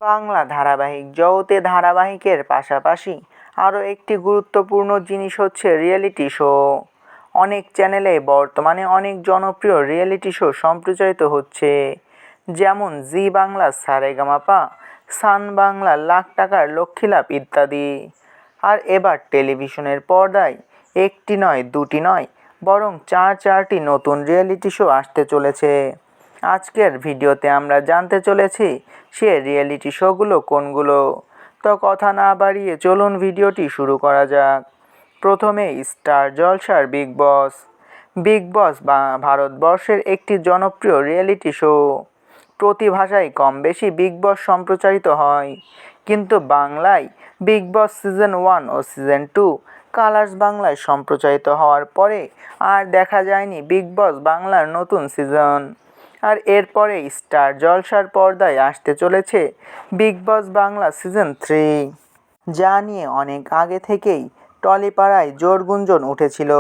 বাংলা ধারাবাহিক জগতে ধারাবাহিকের পাশাপাশি আরও একটি গুরুত্বপূর্ণ জিনিস হচ্ছে রিয়েলিটি শো। অনেক চ্যানেলে বর্তমানে অনেক জনপ্রিয় রিয়েলিটি শো সম্প্রচারিত হচ্ছে, যেমন জি বাংলা সারেগামাপা, সান বাংলা লাখ টাকার লক্ষ্মী লাভ ইত্যাদি। আর এবার টেলিভিশনের পর্দায় একটি নয়, দুটি নয়, বরং চারটি নতুন রিয়েলিটি শো আসতে চলেছে। আজকের ভিডিওতে আমরা জানতে চলেছি সে রিয়েলিটি শোগুলো কোনগুলো। তো কথা না বাড়িয়ে চলুন ভিডিওটি শুরু করা যাক। প্রথমে স্টার জলসার বিগ বস। বিগ বস ভারতবর্ষের একটি জনপ্রিয় রিয়েলিটি শো। প্রতি ভাষায় কম বেশি বিগ বস সম্প্রচারিত হয়, কিন্তু বাংলায় বিগ বস সিজন 1 ও সিজন 2 কালার্স বাংলায় সম্প্রচারিত হওয়ার পরে আর দেখা যায়নি বিগ বস বাংলার নতুন সিজন। আর এরপরে স্টার জলসার পর্দায় আসতে চলেছে বিগ বস বাংলা সিজন 3, যা নিয়ে অনেক আগে থেকেই টলিপাড়ায় জোর গুঞ্জন উঠেছিল।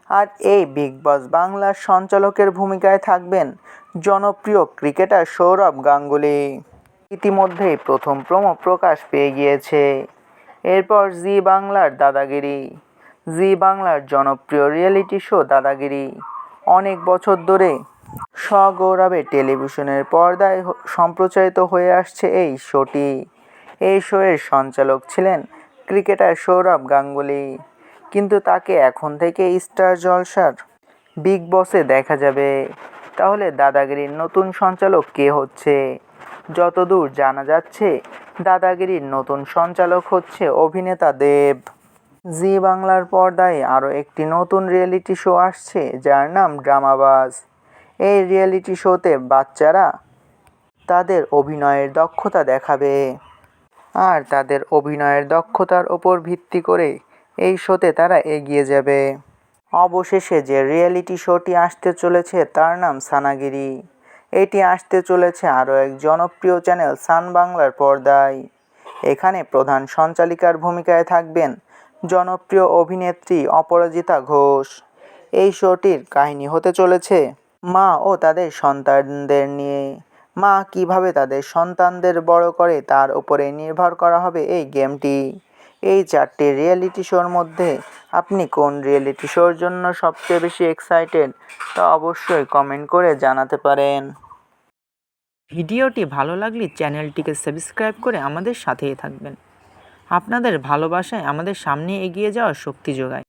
আর এই বিগ বস বাংলার সঞ্চালকের ভূমিকায় থাকবেন জনপ্রিয় ক্রিকেটার সৌরভ গাঙ্গুলি। ইতিমধ্যেই প্রথম প্রোমো প্রকাশ পেয়ে গিয়েছে। এরপর জি বাংলার দাদাগিরি। জি বাংলার জনপ্রিয় রিয়েলিটি শো দাদাগিরি অনেক বছর ধরে সগৌরবে টেলিভিশনের পর্দায় সম্প্রচারিত হয়ে আসছে এই শোটি। এই শোয়ের সঞ্চালক ছিলেন ক্রিকেটার সৌরভ গাঙ্গুলি, কিন্তু তাকে এখন থেকে স্টার জলসার বিগ বসে দেখা যাবে। তাহলে দাদাগিরির নতুন সঞ্চালক কে হচ্ছে? যতদূর জানা যাচ্ছে, দাদাগিরির নতুন সঞ্চালক হচ্ছে অভিনেতা দেব। জি বাংলার পর্দায় আরও একটি নতুন রিয়েলিটি শো আসছে, যার নাম ড্রামাবাজ। এই রিয়েলিটি শোতে বাচ্চারা তাদের অভিনয়ের দক্ষতা দেখাবে, আর তাদের অভিনয়ের দক্ষতার ওপর ভিত্তি করে এই শোতে তারা এগিয়ে যাবে। অবশেষে যে রিয়েলিটি শোটি আসতে চলেছে তার নাম সানাগিরি। এটি আসতে চলেছে আরও এক জনপ্রিয় চ্যানেল সান বাংলার পর্দায়। এখানে প্রধান সঞ্চালিকার ভূমিকায় থাকবেন জনপ্রিয় অভিনেত্রী অপরাজিতা ঘোষ। এই শোটির কাহিনী হতে চলেছে মা ও তাদের সন্তানদের নিয়ে। মা কিভাবে তাদের সন্তানদের বড় করে তার উপরে নির্ভর করা হবে এই গেমটি। এই 4টি রিয়েলিটি শোর মধ্যে আপনি কোন রিয়েলিটি শোর জন্য সবচেয়ে বেশি এক্সাইটেড তা অবশ্যই কমেন্ট করে জানাতে পারেন। ভিডিওটি ভালো লাগলে চ্যানেলটিকে সাবস্ক্রাইব করে আমাদের সাথেই থাকবেন। আপনাদের ভালোবাসায় আমাদের সামনে এগিয়ে যাওয়ার শক্তি যোগায়।